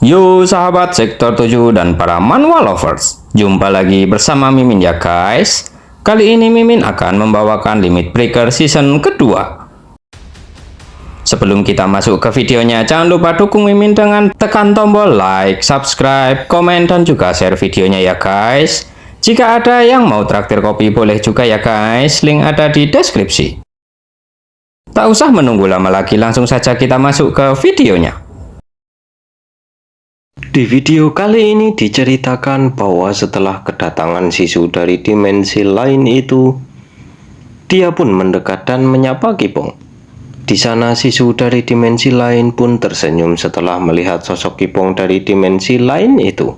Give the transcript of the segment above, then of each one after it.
Yo sahabat sektor 7 dan para manhwa lovers, jumpa lagi bersama Mimin ya guys. Kali ini Mimin akan membawakan Limit Breaker season kedua. Sebelum kita masuk ke videonya, jangan lupa dukung Mimin dengan tekan tombol like, subscribe, komen, dan juga share videonya ya guys. Jika ada yang mau traktir kopi boleh juga ya guys, link ada di deskripsi. Tak usah menunggu lama lagi, langsung saja kita masuk ke videonya. Di video kali ini diceritakan bahwa setelah kedatangan Sisu dari dimensi lain itu, dia pun mendekat dan menyapa Kipong. Di sana Sisu dari dimensi lain pun tersenyum setelah melihat sosok Kipong dari dimensi lain itu.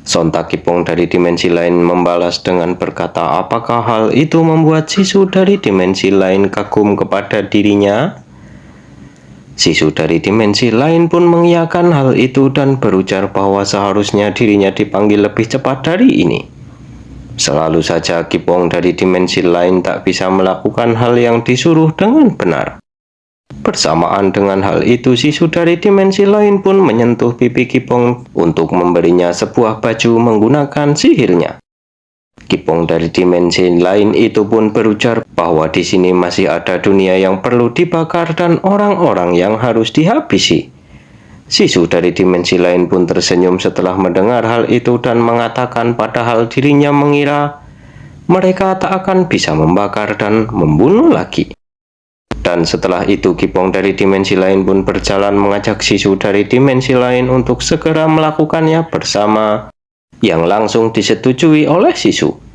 Sontak Kipong dari dimensi lain membalas dengan berkata apakah hal itu membuat Sisu dari dimensi lain kagum kepada dirinya. Sisu dari dimensi lain pun mengiyakan hal itu dan berujar bahwa seharusnya dirinya dipanggil lebih cepat dari ini. Selalu saja Kipong dari dimensi lain tak bisa melakukan hal yang disuruh dengan benar. Bersamaan dengan hal itu, Sisu dari dimensi lain pun menyentuh pipi Kipong untuk memberinya sebuah baju menggunakan sihirnya. Kipong dari dimensi lain itu pun berujar bahwa di sini masih ada dunia yang perlu dibakar dan orang-orang yang harus dihabisi. Sisu dari dimensi lain pun tersenyum setelah mendengar hal itu dan mengatakan padahal dirinya mengira mereka tak akan bisa membakar dan membunuh lagi. Dan setelah itu Kipong dari dimensi lain pun berjalan mengajak Sisu dari dimensi lain untuk segera melakukannya bersama, yang langsung disetujui oleh Sisu.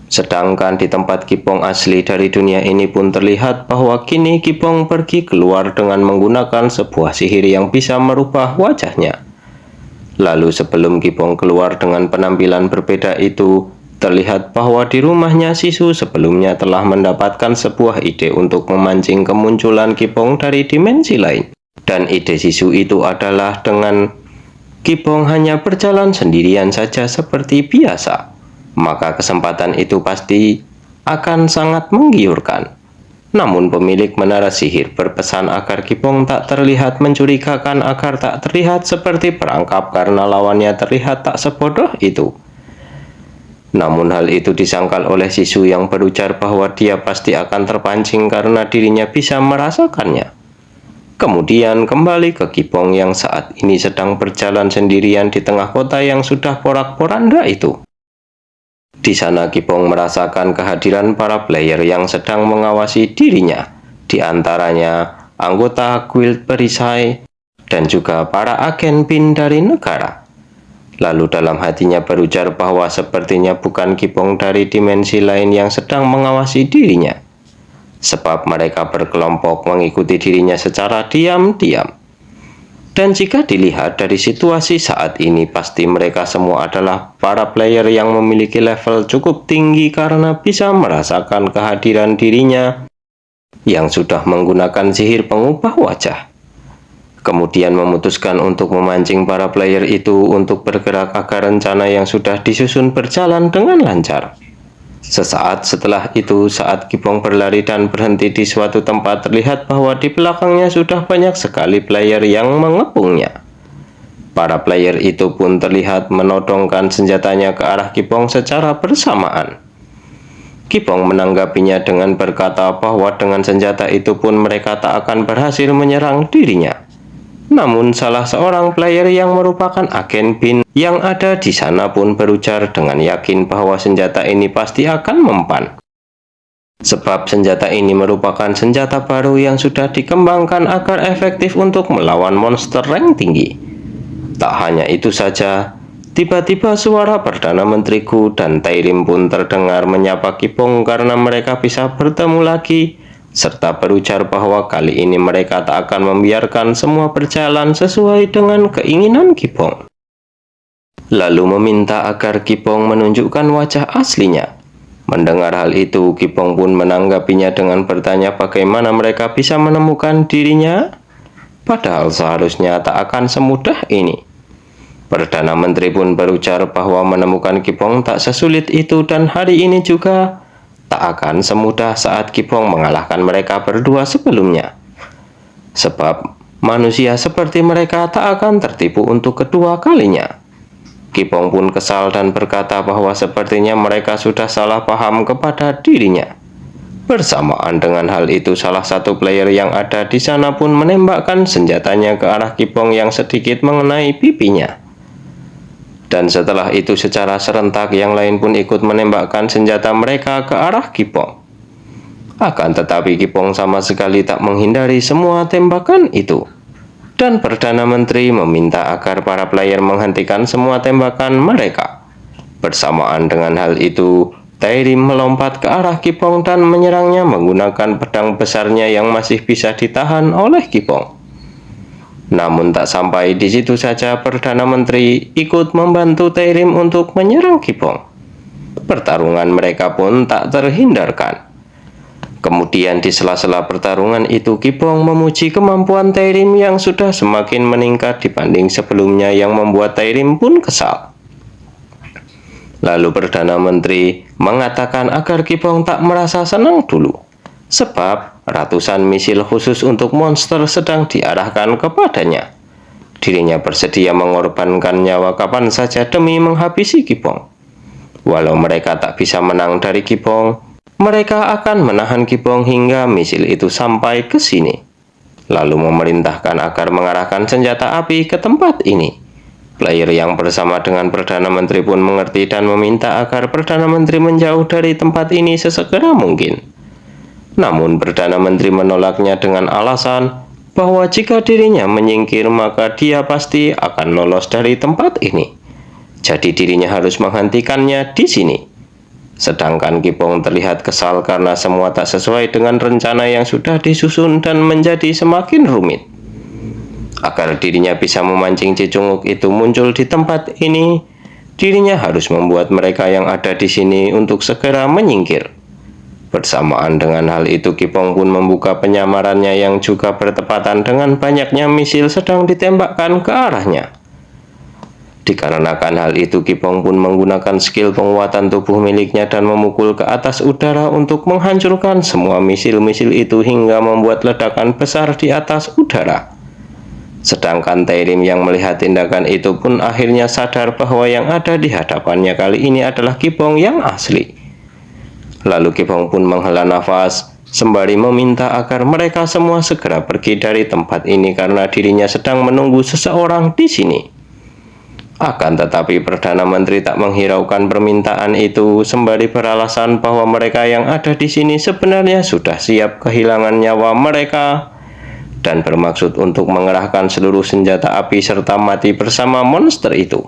Sedangkan di tempat Kipong asli dari dunia ini pun terlihat bahwa kini Kipong pergi keluar dengan menggunakan sebuah sihir yang bisa merubah wajahnya. Lalu sebelum Kipong keluar dengan penampilan berbeda itu, terlihat bahwa di rumahnya Sisu sebelumnya telah mendapatkan sebuah ide untuk memancing kemunculan Kipong dari dimensi lain. Dan ide Sisu itu adalah dengan Kipong hanya berjalan sendirian saja seperti biasa, maka kesempatan itu pasti akan sangat menggiurkan. Namun pemilik menara sihir berpesan agar Kipong tak terlihat mencurigakan agar tak terlihat seperti perangkap karena lawannya terlihat tak sebodoh itu. Namun hal itu disangkal oleh Sisu yang berujar bahwa dia pasti akan terpancing karena dirinya bisa merasakannya. Kemudian kembali ke Kipong yang saat ini sedang berjalan sendirian di tengah kota yang sudah porak-poranda itu. Di sana Kipong merasakan kehadiran para player yang sedang mengawasi dirinya, di antaranya anggota guild perisai dan juga para agen bin dari negara. Lalu dalam hatinya berujar bahwa sepertinya bukan Kipong dari dimensi lain yang sedang mengawasi dirinya, sebab mereka berkelompok mengikuti dirinya secara diam-diam. Dan jika dilihat dari situasi saat ini, pasti mereka semua adalah para player yang memiliki level cukup tinggi karena bisa merasakan kehadiran dirinya yang sudah menggunakan sihir pengubah wajah. Kemudian memutuskan untuk memancing para player itu untuk bergerak agar rencana yang sudah disusun berjalan dengan lancar. Sesaat setelah itu, saat Kipong berlari dan berhenti di suatu tempat, terlihat bahwa di belakangnya sudah banyak sekali player yang mengepungnya. Para player itu pun terlihat menodongkan senjatanya ke arah Kipong secara bersamaan. Kipong menanggapinya dengan berkata bahwa dengan senjata itu pun mereka tak akan berhasil menyerang dirinya. Namun salah seorang player yang merupakan agen bin yang ada di sana pun berujar dengan yakin bahwa senjata ini pasti akan mempan. Sebab senjata ini merupakan senjata baru yang sudah dikembangkan agar efektif untuk melawan monster rank tinggi. Tak hanya itu saja, tiba-tiba suara Perdana Menteri Gu dan Tairim pun terdengar menyapa Kipong karena mereka bisa bertemu lagi, serta berujar bahwa kali ini mereka tak akan membiarkan semua berjalan sesuai dengan keinginan Kipong. Lalu meminta agar Kipong menunjukkan wajah aslinya. Mendengar hal itu, Kipong pun menanggapinya dengan bertanya bagaimana mereka bisa menemukan dirinya, padahal seharusnya tak akan semudah ini. Perdana Menteri pun berujar bahwa menemukan Kipong tak sesulit itu dan hari ini juga tak akan semudah saat Kipong mengalahkan mereka berdua sebelumnya. Sebab manusia seperti mereka tak akan tertipu untuk kedua kalinya. Kipong pun kesal dan berkata bahwa sepertinya mereka sudah salah paham kepada dirinya. Bersamaan dengan hal itu, salah satu player yang ada di sana pun menembakkan senjatanya ke arah Kipong yang sedikit mengenai pipinya. Dan setelah itu secara serentak yang lain pun ikut menembakkan senjata mereka ke arah Kipong. Akan tetapi Kipong sama sekali tak menghindari semua tembakan itu. Dan Perdana Menteri meminta agar para player menghentikan semua tembakan mereka. Bersamaan dengan hal itu, Taerim melompat ke arah Kipong dan menyerangnya menggunakan pedang besarnya yang masih bisa ditahan oleh Kipong. Namun tak sampai di situ saja, Perdana Menteri ikut membantu Taerim untuk menyerang Kipong. Pertarungan mereka pun tak terhindarkan. Kemudian di sela-sela pertarungan itu, Kipong memuji kemampuan Taerim yang sudah semakin meningkat dibanding sebelumnya, yang membuat Taerim pun kesal. Lalu Perdana Menteri mengatakan agar Kipong tak merasa senang dulu, sebab ratusan misil khusus untuk monster sedang diarahkan kepadanya. Dirinya bersedia mengorbankan nyawa kapan saja demi menghabisi Kipong. Walau mereka tak bisa menang dari Kipong, mereka akan menahan Kipong hingga misil itu sampai ke sini. Lalu memerintahkan agar mengarahkan senjata api ke tempat ini. Player yang bersama dengan Perdana Menteri pun mengerti dan meminta agar Perdana Menteri menjauh dari tempat ini sesegera mungkin. Namun Perdana Menteri menolaknya dengan alasan bahwa jika dirinya menyingkir maka dia pasti akan lolos dari tempat ini. Jadi dirinya harus menghentikannya di sini. Sedangkan Kipong terlihat kesal karena semua tak sesuai dengan rencana yang sudah disusun dan menjadi semakin rumit. Agar dirinya bisa memancing cicunguk itu muncul di tempat ini, dirinya harus membuat mereka yang ada di sini untuk segera menyingkir. Bersamaan dengan hal itu, Kipong pun membuka penyamarannya yang juga bertepatan dengan banyaknya misil sedang ditembakkan ke arahnya. Dikarenakan hal itu, Kipong pun menggunakan skill penguatan tubuh miliknya dan memukul ke atas udara untuk menghancurkan semua misil-misil itu hingga membuat ledakan besar di atas udara. Sedangkan Taerim yang melihat tindakan itu pun akhirnya sadar bahwa yang ada di hadapannya kali ini adalah Kipong yang asli. Lalu Kipong pun menghela nafas sembari meminta agar mereka semua segera pergi dari tempat ini karena dirinya sedang menunggu seseorang di sini. Akan tetapi Perdana Menteri tak menghiraukan permintaan itu sembari beralasan bahwa mereka yang ada di sini sebenarnya sudah siap kehilangan nyawa mereka dan bermaksud untuk mengerahkan seluruh senjata api serta mati bersama monster itu.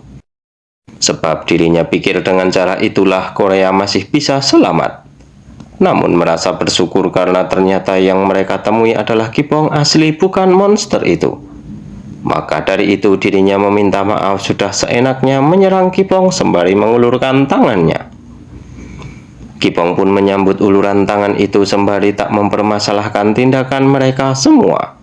Sebab dirinya pikir dengan cara itulah Korea masih bisa selamat. Namun merasa bersyukur karena ternyata yang mereka temui adalah Kipong asli, bukan monster itu. Maka dari itu dirinya meminta maaf sudah seenaknya menyerang Kipong sembari mengulurkan tangannya. Kipong pun menyambut uluran tangan itu sembari tak mempermasalahkan tindakan mereka semua.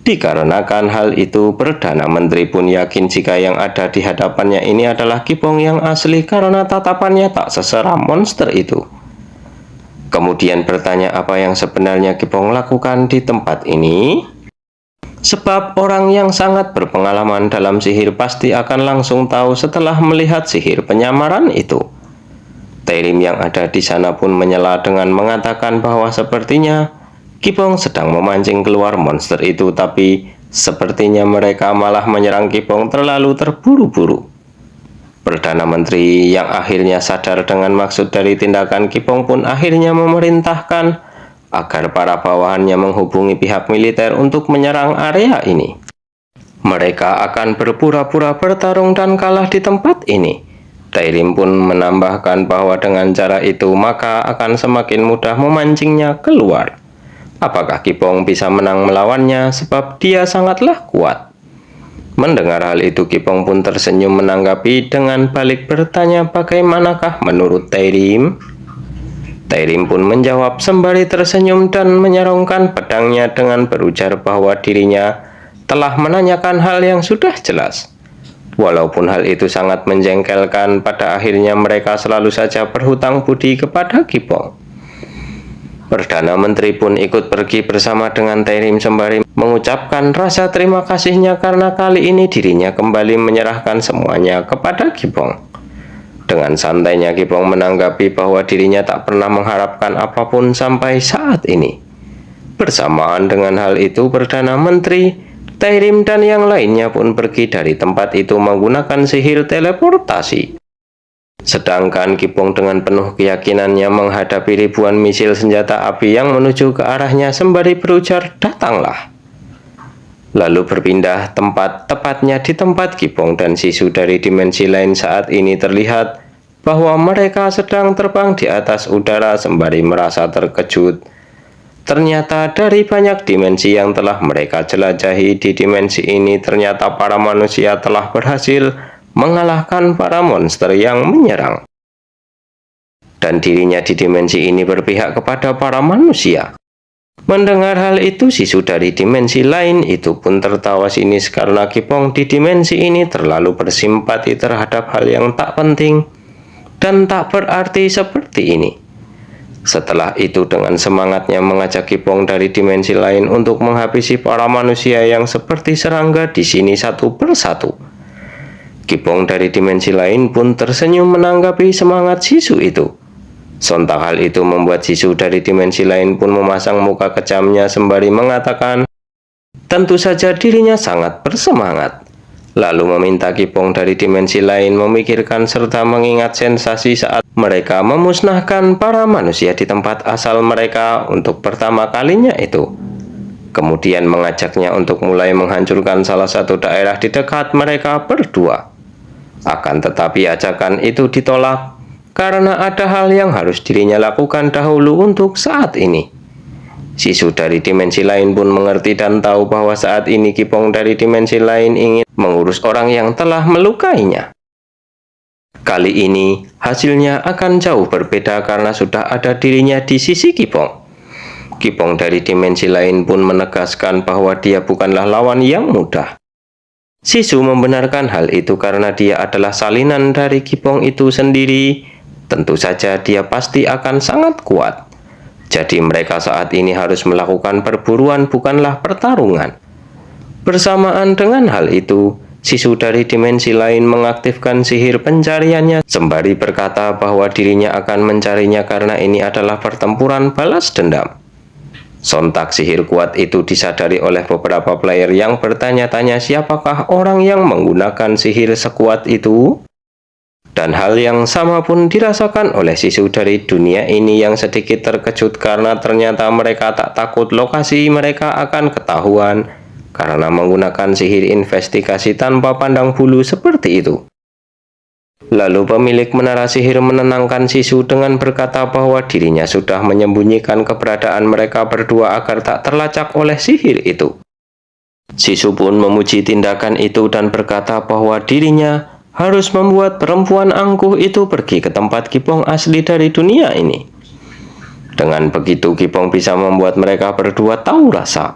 Dikarenakan hal itu, Perdana Menteri pun yakin jika yang ada di hadapannya ini adalah Kipong yang asli karena tatapannya tak seseram monster itu. Kemudian bertanya apa yang sebenarnya Kipong lakukan di tempat ini. Sebab orang yang sangat berpengalaman dalam sihir pasti akan langsung tahu setelah melihat sihir penyamaran itu. Taerim yang ada di sana pun menyela dengan mengatakan bahwa sepertinya Kipong sedang memancing keluar monster itu, tapi sepertinya mereka malah menyerang Kipong terlalu terburu-buru. Perdana Menteri yang akhirnya sadar dengan maksud dari tindakan Kipong pun akhirnya memerintahkan agar para bawahannya menghubungi pihak militer untuk menyerang area ini. Mereka akan berpura-pura bertarung dan kalah di tempat ini. Taerim pun menambahkan bahwa dengan cara itu maka akan semakin mudah memancingnya keluar. Apakah Kipong bisa menang melawannya sebab dia sangatlah kuat. Mendengar hal itu, Kipong pun tersenyum menanggapi dengan balik bertanya bagaimanakah menurut Taerim. Taerim pun menjawab sembari tersenyum dan menyerongkan pedangnya dengan berujar bahwa dirinya telah menanyakan hal yang sudah jelas. Walaupun hal itu sangat menjengkelkan, pada akhirnya mereka selalu saja berhutang budi kepada Kipong. Perdana Menteri pun ikut pergi bersama dengan Taerim sembari mengucapkan rasa terima kasihnya karena kali ini dirinya kembali menyerahkan semuanya kepada Kipong. Dengan santainya Kipong menanggapi bahwa dirinya tak pernah mengharapkan apapun sampai saat ini. Bersamaan dengan hal itu, Perdana Menteri, Taerim dan yang lainnya pun pergi dari tempat itu menggunakan sihir teleportasi. Sedangkan Kipong dengan penuh keyakinannya menghadapi ribuan misil senjata api yang menuju ke arahnya sembari berujar, "Datanglah." Lalu berpindah tempat, tepatnya di tempat Kipong dan Sisu dari dimensi lain saat ini terlihat bahwa mereka sedang terbang di atas udara sembari merasa terkejut. Ternyata dari banyak dimensi yang telah mereka jelajahi di dimensi ini, ternyata para manusia telah berhasil mengalahkan para monster yang menyerang. Dan dirinya di dimensi ini berpihak kepada para manusia. Mendengar hal itu, Sisu dari dimensi lain itu pun tertawa sinis karena Kipong di dimensi ini terlalu bersimpati terhadap hal yang tak penting dan tak berarti seperti ini. Setelah itu dengan semangatnya mengajak Kipong dari dimensi lain untuk menghabisi para manusia yang seperti serangga di sini satu persatu. Kipong dari dimensi lain pun tersenyum menanggapi semangat Sisu itu. Sontak hal itu membuat Sisu dari dimensi lain pun memasang muka kejamnya sembari mengatakan, tentu saja dirinya sangat bersemangat. Lalu meminta Kipong dari dimensi lain memikirkan serta mengingat sensasi saat mereka memusnahkan para manusia di tempat asal mereka untuk pertama kalinya itu. Kemudian mengajaknya untuk mulai menghancurkan salah satu daerah di dekat mereka berdua. Akan tetapi ajakan itu ditolak karena ada hal yang harus dirinya lakukan dahulu untuk saat ini. Sisu dari dimensi lain pun mengerti dan tahu bahwa saat ini Kipong dari dimensi lain ingin mengurus orang yang telah melukainya. Kali ini hasilnya akan jauh berbeda karena sudah ada dirinya di sisi Kipong. Kipong dari dimensi lain pun menegaskan bahwa dia bukanlah lawan yang mudah. Sisu membenarkan hal itu karena dia adalah salinan dari Kipong itu sendiri. Tentu saja dia pasti akan sangat kuat. Jadi mereka saat ini harus melakukan perburuan bukanlah pertarungan. Bersamaan dengan hal itu, Sisu dari dimensi lain mengaktifkan sihir pencariannya sembari berkata bahwa dirinya akan mencarinya karena ini adalah pertempuran balas dendam. Sontak sihir kuat itu disadari oleh beberapa player yang bertanya-tanya siapakah orang yang menggunakan sihir sekuat itu? Dan hal yang sama pun dirasakan oleh Sisu dari dunia ini yang sedikit terkejut karena ternyata mereka tak takut lokasi mereka akan ketahuan karena menggunakan sihir investigasi tanpa pandang bulu seperti itu. Lalu pemilik menara sihir menenangkan Sisu dengan berkata bahwa dirinya sudah menyembunyikan keberadaan mereka berdua agar tak terlacak oleh sihir itu. Sisu pun memuji tindakan itu dan berkata bahwa dirinya harus membuat perempuan angkuh itu pergi ke tempat Kipong asli dari dunia ini. Dengan begitu Kipong bisa membuat mereka berdua tahu rasa.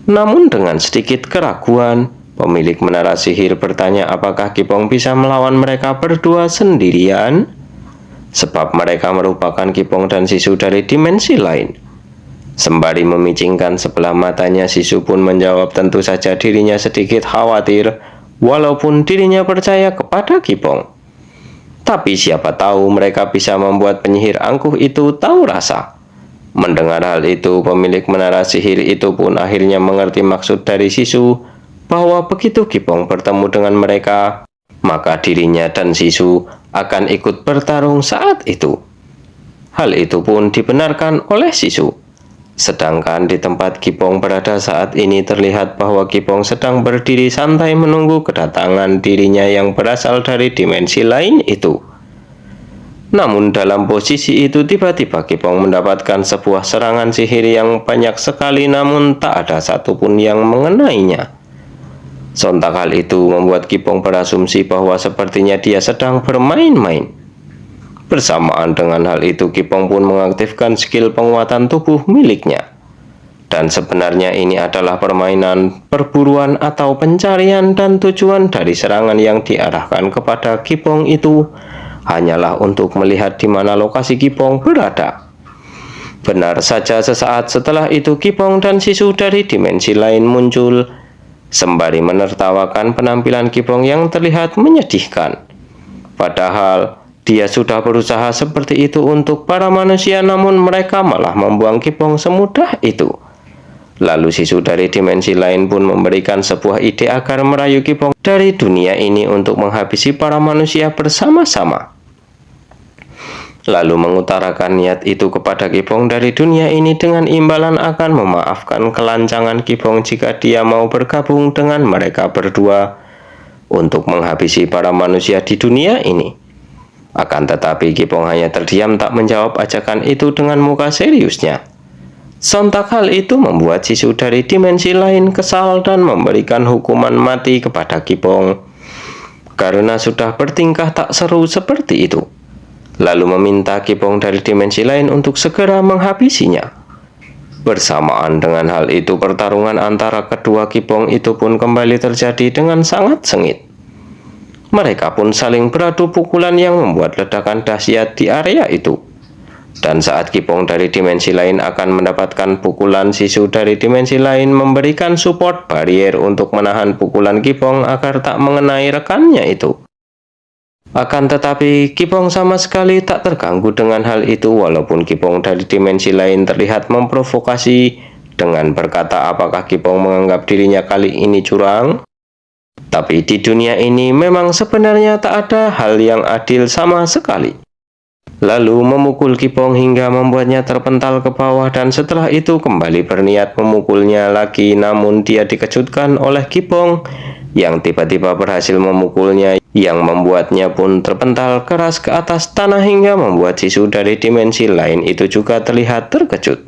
Namun dengan sedikit keraguan, pemilik menara sihir bertanya apakah Kipong bisa melawan mereka berdua sendirian? Sebab mereka merupakan Kipong dan Sisu dari dimensi lain. Sembari memicingkan sebelah matanya, Sisu pun menjawab tentu saja dirinya sedikit khawatir, walaupun dirinya percaya kepada Kipong. Tapi siapa tahu mereka bisa membuat penyihir angkuh itu tahu rasa. Mendengar hal itu, pemilik menara sihir itu pun akhirnya mengerti maksud dari Sisu, bahwa begitu Kipong bertemu dengan mereka, maka dirinya dan Sisu akan ikut bertarung saat itu. Hal itu pun dibenarkan oleh Sisu. Sedangkan di tempat Kipong berada saat ini terlihat bahwa Kipong sedang berdiri santai menunggu kedatangan dirinya yang berasal dari dimensi lain itu. Namun dalam posisi itu tiba-tiba Kipong mendapatkan sebuah serangan sihir yang banyak sekali namun tak ada satupun yang mengenainya. Sontak hal itu membuat Kipong berasumsi bahwa sepertinya dia sedang bermain-main. Bersamaan dengan hal itu Kipong pun mengaktifkan skill penguatan tubuh miliknya. Dan sebenarnya ini adalah permainan, perburuan atau pencarian dan tujuan dari serangan yang diarahkan kepada Kipong itu hanyalah untuk melihat di mana lokasi Kipong berada. Benar saja, sesaat setelah itu Kipong dan Sisu dari dimensi lain muncul, sembari menertawakan penampilan Kipong yang terlihat menyedihkan. Padahal dia sudah berusaha seperti itu untuk para manusia, namun mereka malah membuang Kipong semudah itu. Lalu Sisu dari dimensi lain pun memberikan sebuah ide agar merayu Kipong dari dunia ini untuk menghabisi para manusia bersama-sama. Lalu mengutarakan niat itu kepada Kipong dari dunia ini dengan imbalan akan memaafkan kelancangan Kipong jika dia mau bergabung dengan mereka berdua untuk menghabisi para manusia di dunia ini. Akan tetapi Kipong hanya terdiam tak menjawab ajakan itu dengan muka seriusnya. Sontak hal itu membuat Sisu dari dimensi lain kesal dan memberikan hukuman mati kepada Kipong karena sudah bertingkah tak seru seperti itu. Lalu meminta Kipong dari dimensi lain untuk segera menghabisinya. Bersamaan dengan hal itu, pertarungan antara kedua Kipong itu pun kembali terjadi dengan sangat sengit. Mereka pun saling beradu pukulan yang membuat ledakan dahsyat di area itu. Dan saat Kipong dari dimensi lain akan mendapatkan pukulan, Sisu dari dimensi lain memberikan support barrier untuk menahan pukulan Kipong agar tak mengenai rekannya itu. Akan tetapi Kipong sama sekali tak terganggu dengan hal itu, walaupun Kipong dari dimensi lain terlihat memprovokasi dengan berkata apakah Kipong menganggap dirinya kali ini curang. Tapi di dunia ini memang sebenarnya tak ada hal yang adil sama sekali. Lalu memukul Kipong hingga membuatnya terpental ke bawah, dan setelah itu kembali berniat memukulnya lagi, namun dia dikejutkan oleh Kipong yang tiba-tiba berhasil memukulnya, yang membuatnya pun terpental keras ke atas tanah hingga membuat Sisu dari dimensi lain itu juga terlihat terkejut.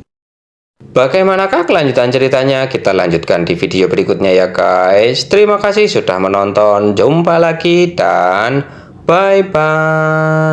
Bagaimanakah kelanjutan ceritanya? Kita lanjutkan di video berikutnya ya guys. Terima kasih sudah menonton. Jumpa lagi dan bye-bye.